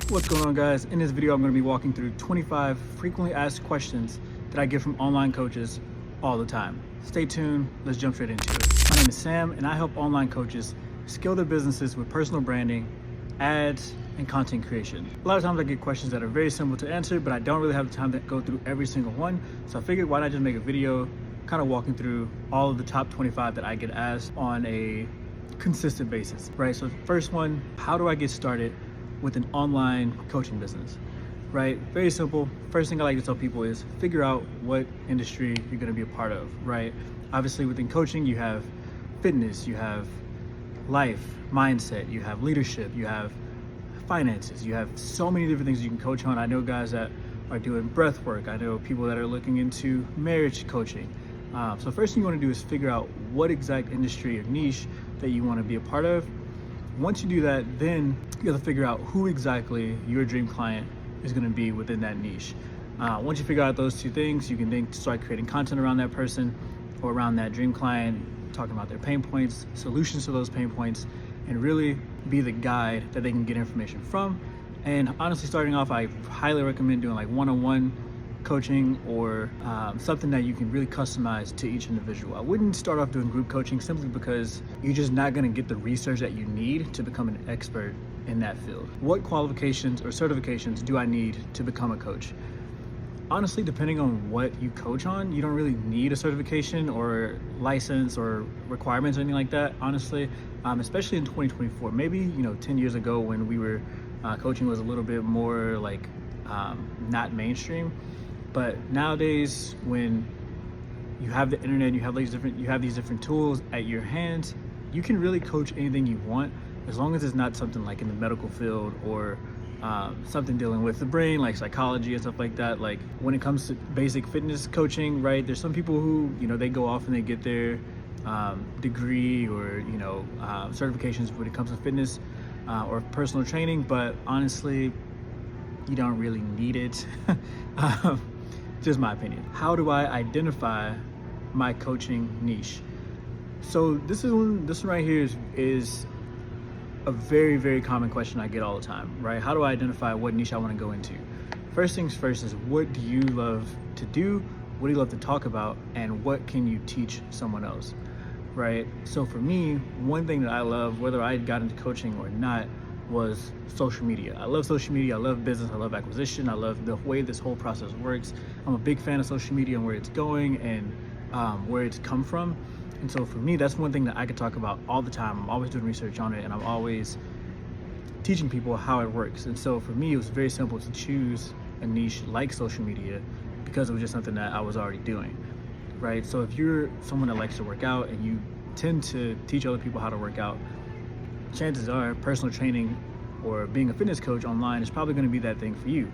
What's going on, guys? In this video, I'm going to be walking through 25 frequently asked questions that I get from online coaches all the time. Stay tuned. Let's jump straight into it. My name is Sam, and I help online coaches scale their businesses with personal branding, ads, and content creation. A lot of times I get questions that are very simple to answer, but I don't really have the time to go through every single one. So I figured, why not just make a video kind of walking through all of the top 25 that I get asked on a consistent basis, right? So the first one, how do I get started with an online coaching business, right? Very simple. First thing I like to tell people is figure out what industry you're going to be a part of, right? Obviously within coaching, you have fitness, you have life, mindset, you have leadership, you have finances, you have so many different things you can coach on. I know guys that are doing breath work. I know people that are looking into marriage coaching. So first thing you want to do is figure out what exact industry or niche that you want to be a part of. Once you do that, then you have to figure out who exactly your dream client is going to be within that niche. Once you figure out those two things, you can then start creating content around that person or around that dream client, talking about their pain points, solutions to those pain points, and really be the guide that they can get information from. And honestly, starting off, I highly recommend doing like one-on-one coaching or something that you can really customize to each individual. I wouldn't start off doing group coaching simply because you're just not going to get the research that you need to become an expert in that field. What qualifications or certifications do I need to become a coach? Honestly, depending on what you coach on, you don't really need a certification or license or requirements or anything like that, honestly, especially in 2024. Maybe, 10 years ago when we were coaching was a little bit more like not mainstream. But nowadays, when you have the internet, you have these different tools at your hands, you can really coach anything you want, as long as it's not something like in the medical field or something dealing with the brain, like psychology and stuff like that. Like when it comes to basic fitness coaching, right? There's some people who, they go off and they get their degree or, certifications when it comes to fitness or personal training, but honestly, you don't really need it. Just my opinion. How do I identify my coaching niche? So this one right here is a very, very common question I get all the time, right? How do I identify what niche I want to go into? First things first is, what do you love to do? What do you love to talk about? And what can you teach someone else, right? So for me, one thing that I love, whether I got into coaching or not, was social media. I love social media. I love business. I love acquisition. I love the way this whole process works. I'm a big fan of social media and where it's going and where it's come from. And so for me, that's one thing that I could talk about all the time. I'm always doing research on it, and I'm always teaching people how it works. And so for me, it was very simple to choose a niche like social media because it was just something that I was already doing, right? So if you're someone that likes to work out and you tend to teach other people how to work out, chances are personal training or being a fitness coach online is probably going to be that thing for you,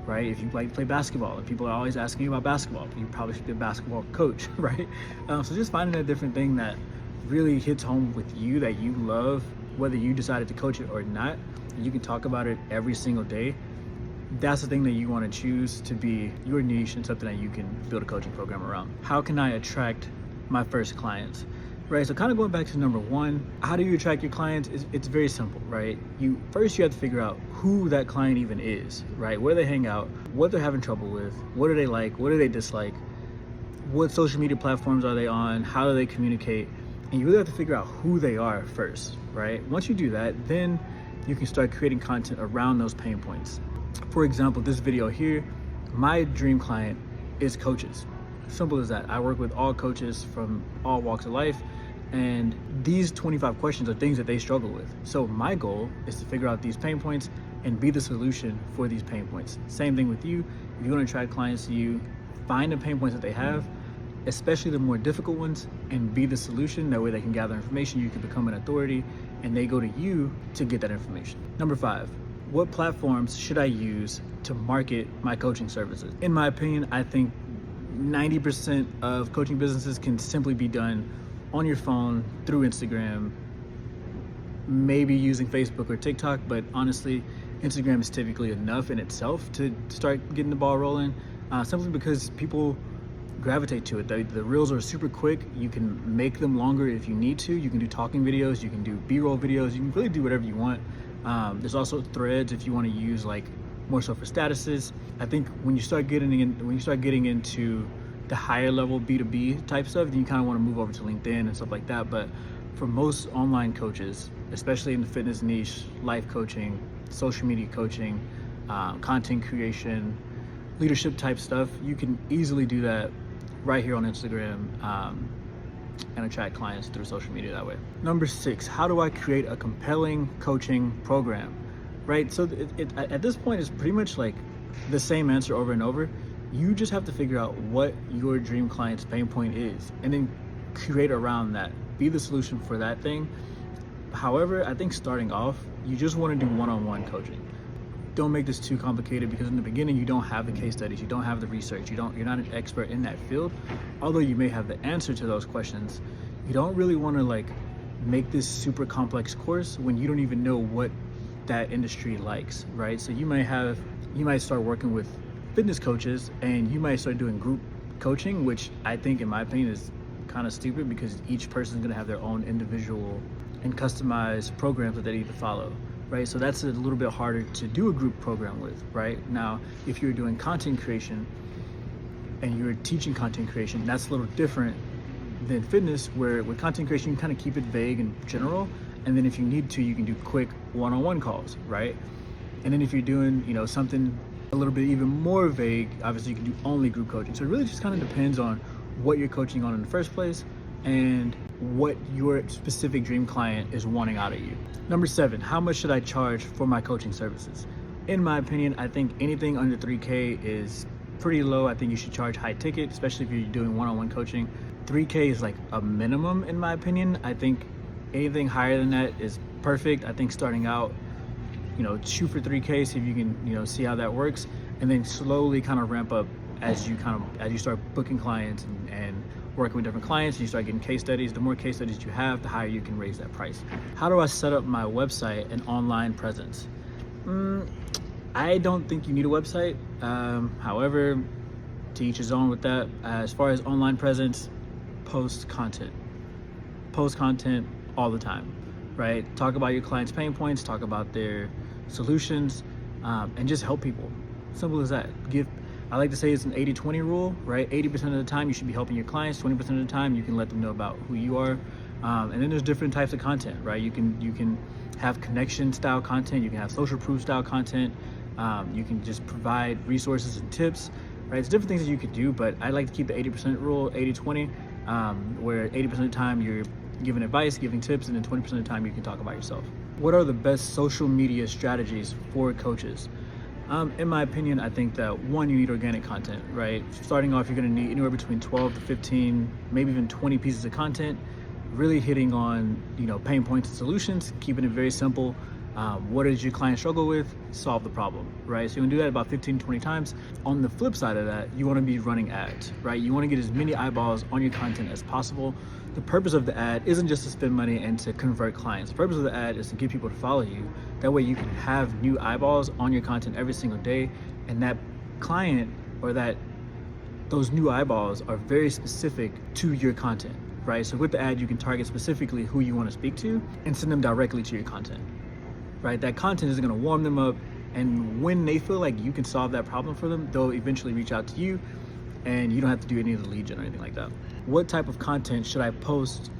right? If you like to play basketball and people are always asking you about basketball, you probably should be a basketball coach, right? So just finding a different thing that really hits home with you, that you love, whether you decided to coach it or not, and you can talk about it every single day. That's the thing that you want to choose to be your niche and something that you can build a coaching program around. How can I attract my first clients? Right, so kind of going back to number one, how do you attract your clients? It's very simple, right? First you have to figure out who that client even is, right? Where they hang out, what they're having trouble with, what do they like, what do they dislike, what social media platforms are they on, how do they communicate, and you really have to figure out who they are first, right? Once you do that, then you can start creating content around those pain points. For example, this video here, my dream client is coaches. Simple as that. I work with all coaches from all walks of life, and these 25 questions are things that they struggle with. So my goal is to figure out these pain points and be the solution for these pain points. Same thing with you. If you want to attract clients to you, find the pain points that they have, especially the more difficult ones, and be the solution. That way they can gather information, you can become an authority, and they go to you to get that information. Number 5, what platforms should I use to market my coaching services? In my opinion, I think 90% of coaching businesses can simply be done on your phone through Instagram, maybe using Facebook or TikTok, but honestly, Instagram is typically enough in itself to start getting the ball rolling, simply because people gravitate to it. The reels are super quick. You can make them longer if you need to. You can do talking videos, you can do B-roll videos, you can really do whatever you want There's also Threads if you want to use like more so for statuses. I think when you start getting into the higher level B2B type stuff, then you kind of want to move over to LinkedIn and stuff like that. But for most online coaches, especially in the fitness niche, life coaching, social media coaching, content creation, leadership type stuff, you can easily do that right here on Instagram and attract clients through social media that way. Number 6, how do I create a compelling coaching program? Right, so at this point, it's pretty much like the same answer over and over. You just have to figure out what your dream client's pain point is and then create around that. Be the solution for that thing. However, I think starting off, you just want to do one-on-one coaching. Don't make this too complicated, because in the beginning you don't have the case studies, you don't have the research, you're not an expert in that field. Although you may have the answer to those questions, you don't really want to like make this super complex course when you don't even know what that industry likes, right? So you might start working with fitness coaches and you might start doing group coaching, which I think in my opinion is kind of stupid, because each person is going to have their own individual and customized programs that they need to follow. Right, so that's a little bit harder to do a group program with, right? Now, if you're doing content creation and you're teaching content creation, that's a little different than fitness, where with content creation, you kind of keep it vague and general. And then if you need to, you can do quick one-on-one calls, right? And then if you're doing, something a little bit even more vague, obviously you can do only group coaching. So it really just kind of depends on what you're coaching on in the first place and what your specific dream client is wanting out of you. Number 7, how much should I charge for my coaching services? In my opinion, I think anything under $3K is pretty low. I think you should charge high ticket, especially if you're doing one-on-one coaching. $3K is like a minimum in my opinion. I think anything higher than that is perfect. I think starting out, shoot for $3K, see if you can, see how that works, and then slowly kind of ramp up as you start booking clients and working with different clients, and you start getting case studies. The more case studies you have, the higher you can raise that price. How do I set up my website and online presence? I don't think you need a website. However, to each his own with that. As far as online presence, post content all the time, right? Talk about your clients' pain points, talk about their solutions, and just help people. Simple as that. I like to say it's an 80-20 rule, right? 80% of the time you should be helping your clients, 20% of the time you can let them know about who you are. And then there's different types of content, right? You can have connection style content, you can have social proof style content, you can just provide resources and tips, right? It's different things that you could do, but I like to keep the 80% rule, 80-20, where 80% of the time you're giving advice, giving tips, and then 20% of the time you can talk about yourself. What are the best social media strategies for coaches? In my opinion, I think that one, you need organic content, right? Starting off, you're gonna need anywhere between 12 to 15, maybe even 20 pieces of content, really hitting on, pain points and solutions, keeping it very simple. What does your client struggle with? Solve the problem, right? So you wanna do that about 15, 20 times. On the flip side of that, you wanna be running ads, right? You wanna get as many eyeballs on your content as possible. The purpose of the ad isn't just to spend money and to convert clients. The purpose of the ad is to get people to follow you. That way you can have new eyeballs on your content every single day, and that client or those new eyeballs are very specific to your content, right? So with the ad, you can target specifically who you want to speak to and send them directly to your content, right? That content is going to warm them up, and when they feel like you can solve that problem for them, they'll eventually reach out to you, and you don't have to do any of the lead gen or anything like that. What type of content should I post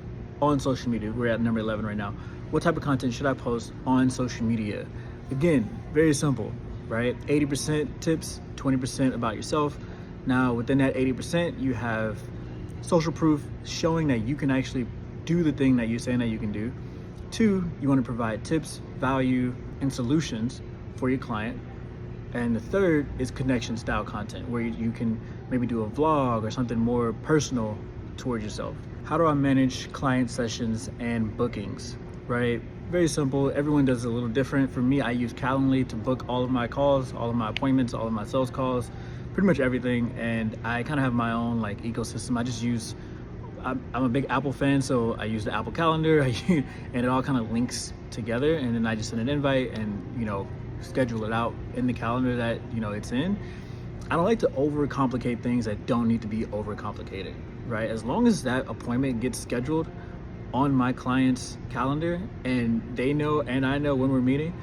on social media? We're at number 11 right now. What type of content should I post on social media? Again, very simple, right? 80% tips, 20% about yourself. Now, within that 80%, you have social proof showing that you can actually do the thing that you're saying that you can do. 2, you want to provide tips, value, and solutions for your client. And the 3rd is connection style content, where you can maybe do a vlog or something more personal towards yourself. How do I manage client sessions and bookings, right? Very simple. Everyone does it a little different. For me, I use Calendly to book all of my calls, all of my appointments, all of my sales calls, pretty much everything. And I kind of have my own ecosystem. I'm a big Apple fan, so I use the Apple Calendar, and it all kind of links together. And then I just send an invite and, schedule it out in the calendar that, it's in. I don't like to overcomplicate things that don't need to be overcomplicated, right? As long as that appointment gets scheduled on my client's calendar and they know and I know when we're meeting,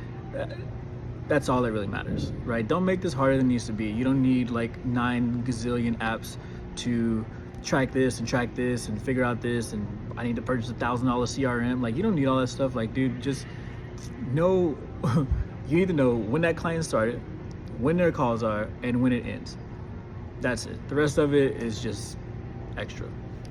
That's all that really matters, right? Don't make this harder than it needs to be. You don't need like 9 gazillion apps to track this and figure out this, and I need to purchase $1,000 CRM. Like, you don't need all that stuff. Like, dude, just know, you need to know when that client started, when their calls are, and when it ends. That's it. The rest of it is just extra,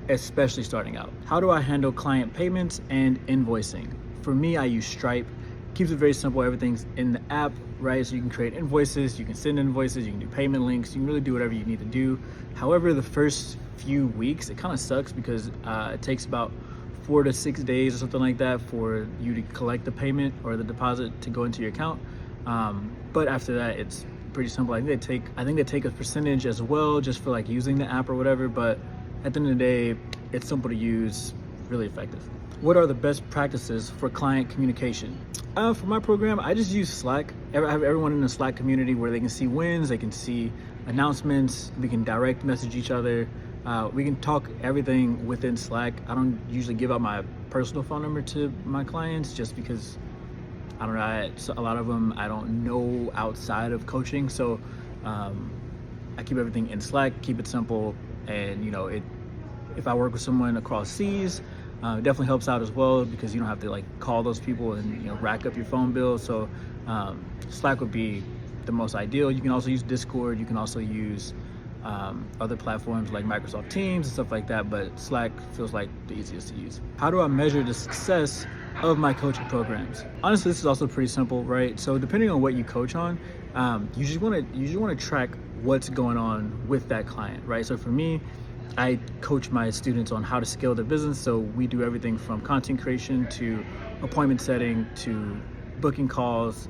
especially starting out. How do I handle client payments and invoicing? For me, I use Stripe. Keeps it very simple. Everything's in the app, right? So you can create invoices, you can send invoices, you can do payment links, you can really do whatever you need to do. However, the first few weeks, it kind of sucks because it takes about 4 to 6 days or something like that for you to collect the payment or the deposit to go into your account. But after that, it's pretty simple. I think they take a percentage as well, just for like using the app or whatever. But at the end of the day, it's simple to use, really effective. What are the best practices for client communication? For my program, I just use Slack. I have everyone in the Slack community where they can see wins, they can see announcements, we can direct message each other. We can talk everything within Slack. I don't usually give out my personal phone number to my clients just because, I don't know, a lot of them I don't know outside of coaching. So I keep everything in Slack, keep it simple. And if I work with someone across seas, it definitely helps out as well because you don't have to like call those people and rack up your phone bill. So Slack would be the most ideal. You can also use Discord. You can also use other platforms like Microsoft Teams and stuff like that, but Slack feels like the easiest to use. How do I measure the success of my coaching programs? Honestly, this is also pretty simple, right? So depending on what you coach on, you just want to track what's going on with that client, right? So for me, I coach my students on how to scale their business. So we do everything from content creation to appointment setting to booking calls,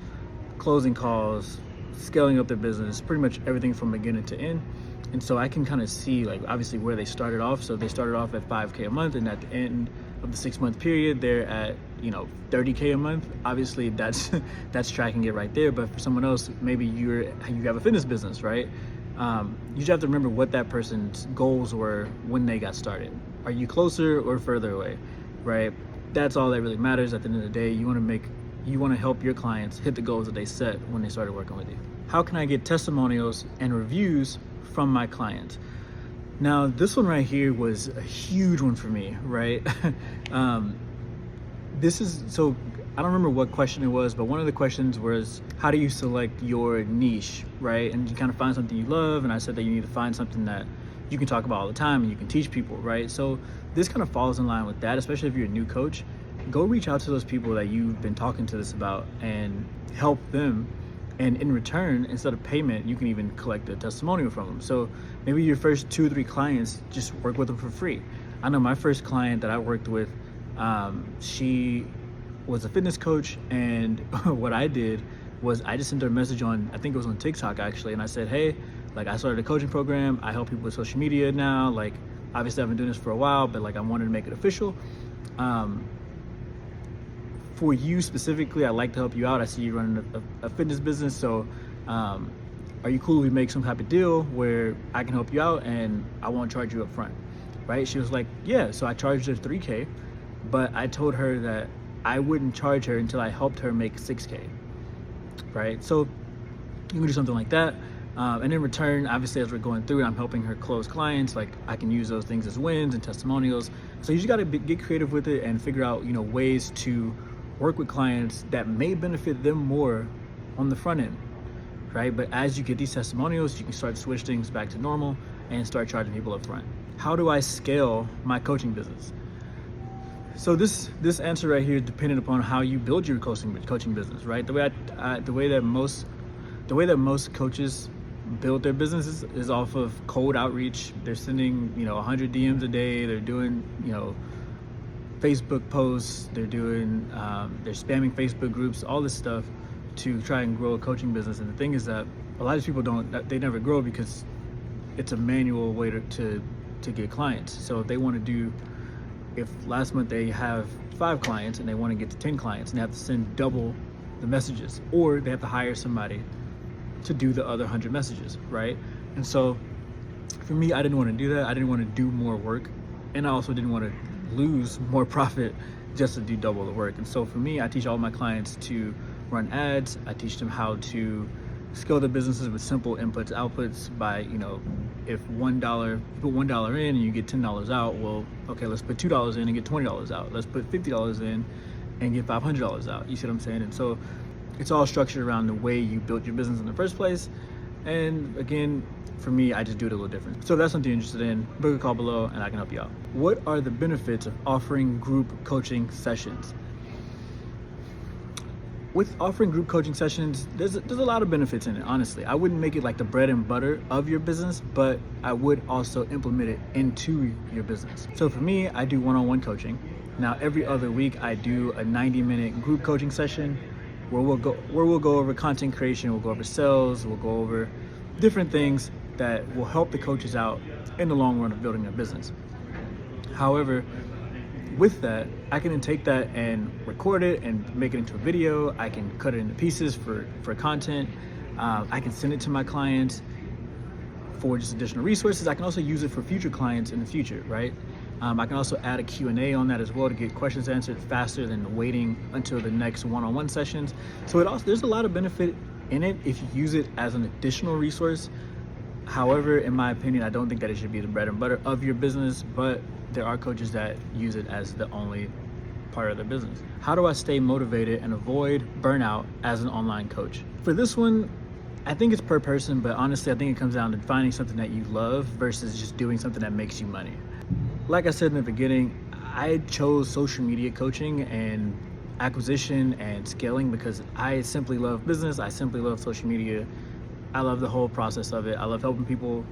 closing calls, scaling up their business, pretty much everything from beginning to end. And so I can kind of see like obviously where they started off. So they started off at $5K a month, and at the end of the 6-month period, they're at $30K a month. Obviously that's tracking it right there. But for someone else, maybe you have a fitness business, right? You just have to remember what that person's goals were when they got started. Are you closer or further away, right? That's all that really matters. At the end of the day, you want to help your clients hit the goals that they set when they started working with you. How can I get testimonials and reviews from my clients? Now, this one right here was a huge one for me, right? I don't remember what question it was, but one of the questions was, how do you select your niche, right? And you kind of find something you love. And I said that you need to find something that you can talk about all the time and you can teach people, right? So this kind of falls in line with that, especially if you're a new coach. Go reach out to those people that you've been talking to this about and help them. And in return, instead of payment, you can even collect a testimonial from them. So maybe your first 2 or 3 clients, just work with them for free. I know my first client that I worked with, she was a fitness coach, and what I did was I just sent her a message on, I think it was on TikTok actually, and I said, hey, like I started a coaching program. I help people with social media now. Like obviously I've been doing this for a while, but like I wanted to make it official. For you specifically, I'd like to help you out. I see you running a fitness business, so are you cool if we make some type of deal where I can help you out and I won't charge you up front, right? She was like, yeah. So I charged her $3K, but I told her that I wouldn't charge her until I helped her make $6K, right? So you can do something like that. And in return, obviously, as we're going through it, I'm helping her close clients. Like I can use those things as wins and testimonials. So you just got to get creative with it and figure out, ways to work with clients that may benefit them more on the front end, right? But as you get these testimonials, you can start to switch things back to normal and start charging people up front. How do I scale my coaching business? So this answer right here is dependent upon how you build your coaching business, right? The way that most coaches build their businesses is off of cold outreach. They're sending 100 DMs a day. They're doing Facebook posts. They're spamming Facebook groups, all this stuff to try and grow a coaching business. And the thing is that a lot of people they never grow because it's a manual way to get clients. So if last month they have 5 clients and they want to get to 10 clients, and they have to send double the messages, or they have to hire somebody to do the other 100 messages, right? And so for me, I didn't want to do that. I didn't want to do more work, and I also didn't want to lose more profit just to do double the work. And so for me, I teach all my clients to run ads. I teach them how to scale their businesses with simple inputs, outputs by, if $1, you put $1 in and you get $10 out, well, okay, let's put $2 in and get $20 out. Let's put $50 in and get $500 out. You see what I'm saying? And so it's all structured around the way you built your business in the first place. And again, for me, I just do it a little different. So if that's something you're interested in, book a call below and I can help you out. What are the benefits of offering group coaching sessions? With offering group coaching sessions, there's a lot of benefits in it, honestly. I wouldn't make it like the bread and butter of your business, but I would also implement it into your business. So for me, I do one-on-one coaching. Now, every other week, I do a 90-minute group coaching session where we'll go over content creation, we'll go over sales, we'll go over different things that will help the coaches out in the long run of building their business. However, with that, I can then take that and record it and make it into a video. I can cut it into pieces for content. I can send it to my clients for just additional resources. I can also use it for future clients in the future, right? I can also add a Q&A on that as well to get questions answered faster than waiting until the next one-on-one sessions. So there's a lot of benefit in it if you use it as an additional resource. However, in my opinion, I don't think that it should be the bread and butter of your business, but there are coaches that use it as the only part of their business. How do I stay motivated and avoid burnout as an online coach? For this one, I think it's per person, but honestly, I think it comes down to finding something that you love versus just doing something that makes you money. Like I said in the beginning, I chose social media coaching and acquisition and scaling because I simply love business. I simply love social media. I love the whole process of it. I love helping people,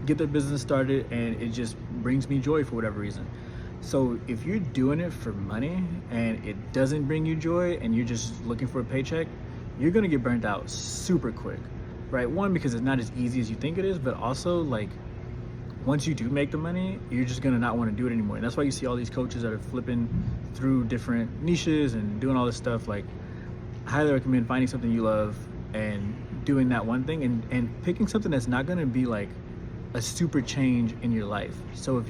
get their business started, and it just brings me joy for whatever reason. So if you're doing it for money and it doesn't bring you joy and you're just looking for a paycheck, you're gonna get burnt out super quick, right? One, because it's not as easy as you think it is, but also once you do make the money, you're just gonna not wanna do it anymore. And that's why you see all these coaches that are flipping through different niches and doing all this stuff. I highly recommend finding something you love and doing that one thing and picking something that's not gonna be a super change in your life. So if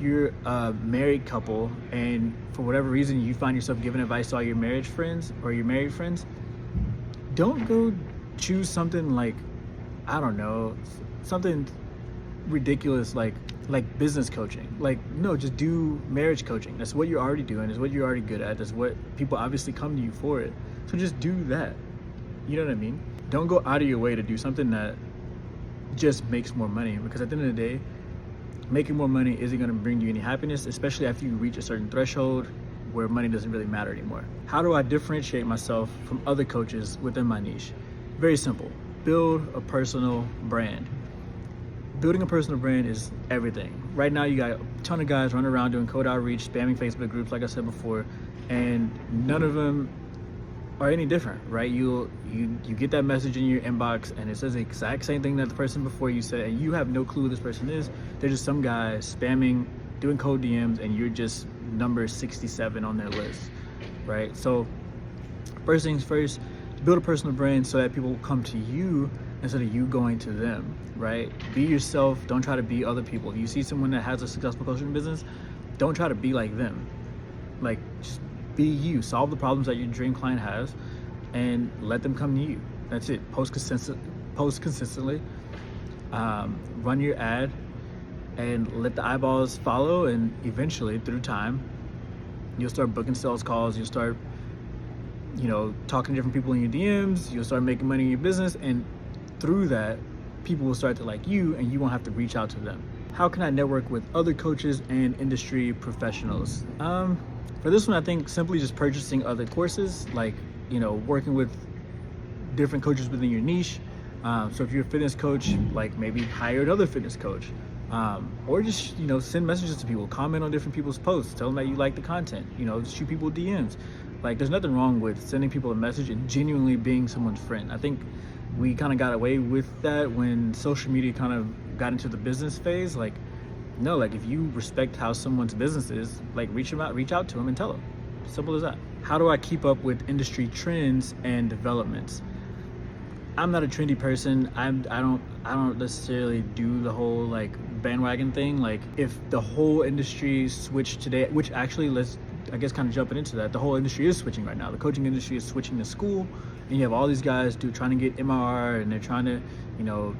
you're a married couple and for whatever reason you find yourself giving advice to all your married friends, don't go choose something I don't know, something ridiculous like business coaching. No, just do marriage coaching. That's what you're already doing. It's what you're already good at. That's what people obviously come to you for it. So just do that. You know what I mean? Don't go out of your way to do something that just makes more money, because at the end of the day, making more money isn't going to bring you any happiness, especially after you reach a certain threshold where money doesn't really matter anymore. How do I differentiate myself from other coaches within my niche? Very simple. Build a personal brand. Building a personal brand is everything. Right now, you got a ton of guys running around doing cold outreach, spamming Facebook groups, like I said before, and none of them are any different, right? You get that message in your inbox and it says the exact same thing that the person before you said, and you have no clue who this person is. They're just some guy spamming, doing cold DMs, and you're just number 67 on their list, right? So first things first, build a personal brand so that people will come to you instead of you going to them, right? Be yourself. Don't try to be other people. If you see someone that has a successful coaching business, don't try to be like them. Just be you. Solve the problems that your dream client has and let them come to you. That's it. Post consistently, run your ad and let the eyeballs follow, and eventually through time you'll start booking sales calls. You'll start talking to different people in your DMs. You'll start making money in your business, and through that people will start to like you and you won't have to reach out to them. How can I network with other coaches and industry professionals? For this one, I think simply just purchasing other courses, working with different coaches within your niche. So if you're a fitness coach, maybe hire another fitness coach, or just, send messages to people, comment on different people's posts, tell them that you like the content, shoot people DMs. There's nothing wrong with sending people a message and genuinely being someone's friend. I think we kind of got away with that when social media kind of got into the business phase. No, if you respect how someone's business is, reach out to them and tell them. Simple as that. How do I keep up with industry trends and developments? I'm not a trendy person. I don't necessarily do the whole bandwagon thing. If the whole industry switched today, which actually let's I guess kind of jumping into that, the whole industry is switching right now. The coaching industry is switching to school, and you have all these guys trying to get MRR, and they're trying to,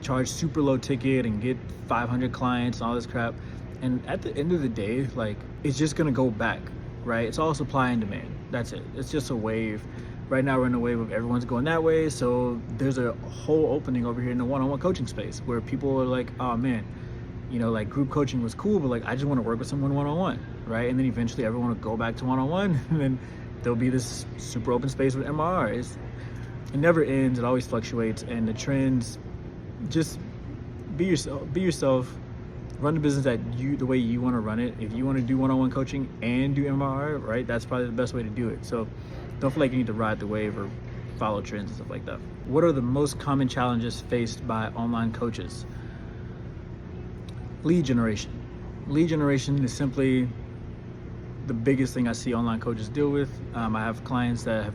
charge super low ticket and get 500 clients and all this crap. And at the end of the day, like, it's just gonna go back, right? It's all supply and demand. That's it. It's just a wave. Right now we're in a wave of everyone's going that way. So there's a whole opening over here in the one-on-one coaching space where people are like, oh man, like group coaching was cool, but like, I just want to work with someone one-on-one, right? And then eventually everyone will go back to one-on-one, and then there'll be this super open space with MRR. It never ends. It always fluctuates. And the trends, just be yourself, run the business the way you want to run it. If you want to do one-on-one coaching and do MRR, right, that's probably the best way to do it. So don't feel like you need to ride the wave or follow trends and stuff like that. What are the most common challenges faced by online coaches? Lead generation. Lead generation is simply the biggest thing I see online coaches deal with. I have clients that have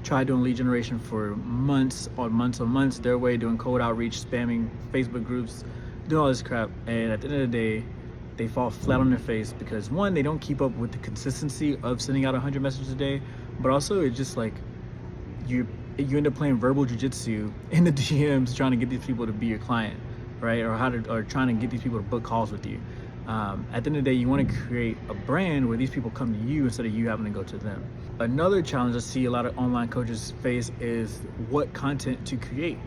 tried doing lead generation for months on months their way, doing cold outreach, spamming Facebook groups, doing all this crap, and at the end of the day they fall flat on their face because, one, they don't keep up with the consistency of sending out 100 messages a day, but also it's just like you end up playing verbal jiu-jitsu in the DMs trying to get these people to be your client, right? Or trying to get these people to book calls with you. At the end of the day, you want to create a brand where these people come to you instead of you having to go to them. Another challenge I see a lot of online coaches face is what content to create.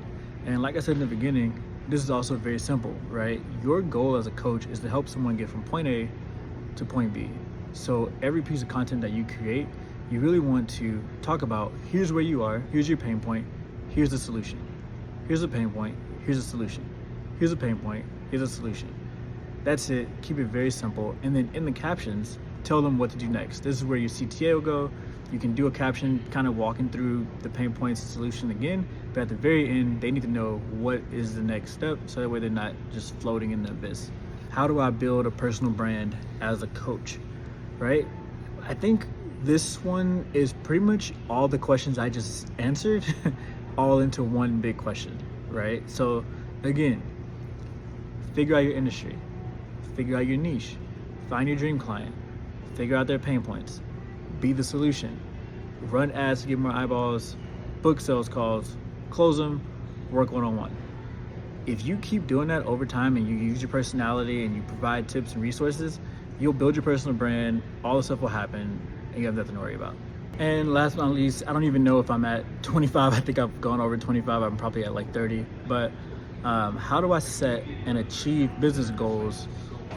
And like I said in the beginning, this is also very simple, right? Your goal as a coach is to help someone get from point A to point B. So every piece of content that you create, you really want to talk about, here's where you are, here's your pain point, here's the solution. Here's a pain point, here's a solution. Here's a pain point, here's a solution. That's it. Keep it very simple. And then in the captions, tell them what to do next. This is where your CTA will go. You can do a caption kind of walking through the pain points and solution again, but at the very end, they need to know what is the next step, so that way they're not just floating in the abyss. How do I build a personal brand as a coach, right? I think this one is pretty much all the questions I just answered all into one big question, right? So again, figure out your industry, figure out your niche, find your dream client, figure out their pain points, be the solution, run ads to get more eyeballs, book sales calls, close them, work one-on-one. If you keep doing that over time and you use your personality and you provide tips and resources, you'll build your personal brand, all the stuff will happen, and you have nothing to worry about. And last but not least, I don't even know if I'm at 25. I think I've gone over 25. I'm probably at like 30. But how do I set and achieve business goals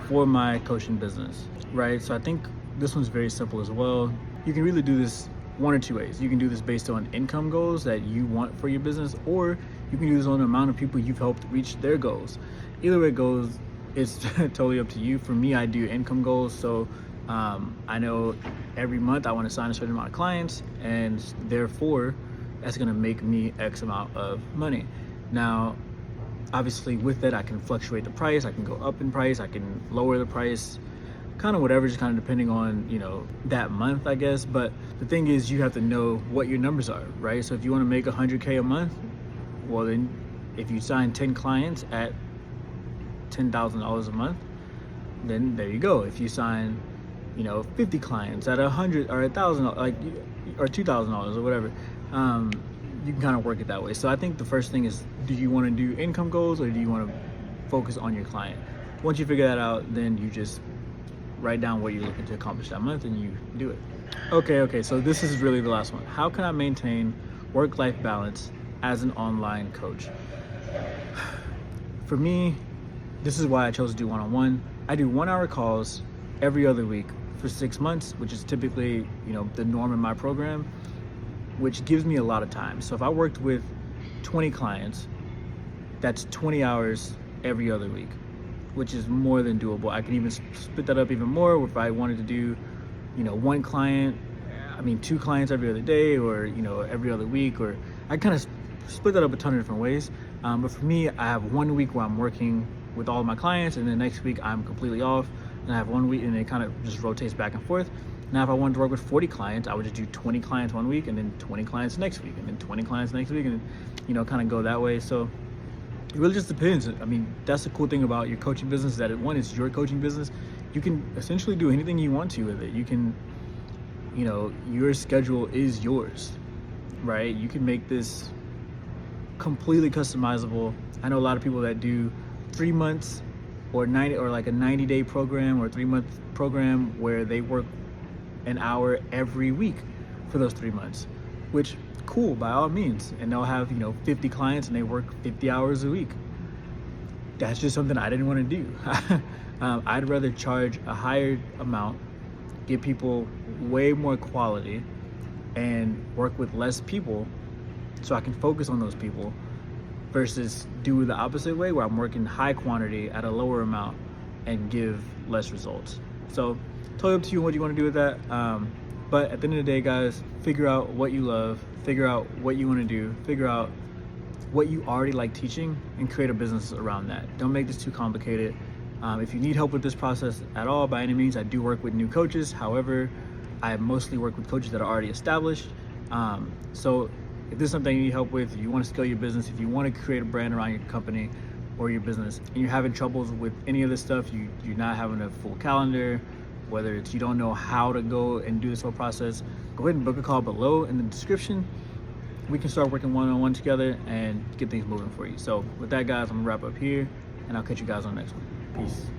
for my coaching business, right? So I think this one's very simple as well. You can really do this one or two ways. You can do this based on income goals that you want for your business, or you can do this on the amount of people you've helped reach their goals. Either way it goes, it's totally up to you. For me, I do income goals. So I know every month I want to sign a certain amount of clients, and therefore that's going to make me X amount of money. Now, obviously with that, I can fluctuate the price. I can go up in price. I can lower the price, kind of whatever, just kind of depending on, that month, I guess. But the thing is, you have to know what your numbers are, right? So if you want to make 100K a month, well then if you sign 10 clients at $10,000 a month, then there you go. If you sign 50 clients at 100 or 1,000, like, or $2,000 or whatever, you can kind of work it that way. So I think the first thing is, do you want to do income goals or do you want to focus on your client? Once you figure that out, then you just write down what you're looking to accomplish that month and you do it. Okay, so this is really the last one. How can I maintain work-life balance as an online coach? For me, this is why I chose to do one-on-one. I do 1-hour calls every other week for 6 months, which is typically, the norm in my program, which gives me a lot of time. So if I worked with 20 clients, that's 20 hours every other week, which is more than doable. I can even split that up even more if I wanted to do, 2 clients every other day, or, every other week, or I kind of split that up a ton of different ways. But for me, I have 1 week where I'm working with all of my clients, and then next week I'm completely off, and I have 1 week, and it kind of just rotates back and forth. Now, if I wanted to work with 40 clients, I would just do 20 clients 1 week, and then 20 clients next week, and then 20 clients next week, and kind of go that way. So it really just depends. I mean, that's the cool thing about your coaching business, that one, it's your coaching business. you can essentially do anything you want to with it. You can, you know, your schedule is yours, right? You can make this completely customizable. I know a lot of people that do 3 months or 90 or like a 90-day program or a 3-month program where they work an hour every week for those 3 months, which cool, by all means. And they'll have, you know, 50 clients and they work 50 hours a week. That's just something I didn't want to do. I'd rather charge a higher amount, give people way more quality, and work with less people so I can focus on those people, versus do the opposite way where I'm working high quantity at a lower amount and give less results. So totally up to you what you want to do with that. But at the end of the day, guys, figure out what you love, figure out what you want to do, figure out what you already like teaching, and create a business around that. Don't make this too complicated. If you need help with this process at all, by any means, I do work with new coaches. However, I mostly work with coaches that are already established. So if this is something you need help with, if you want to scale your business, if you want to create a brand around your company or your business, and you're having troubles with any of this stuff, you're not having a full calendar, whether it's you don't know how to go and do this whole process, go ahead and book a call below in the description. We can start working one-on-one together and get things moving for you. So with that, guys, I'm gonna wrap up here, and I'll catch you guys on the next one. Peace.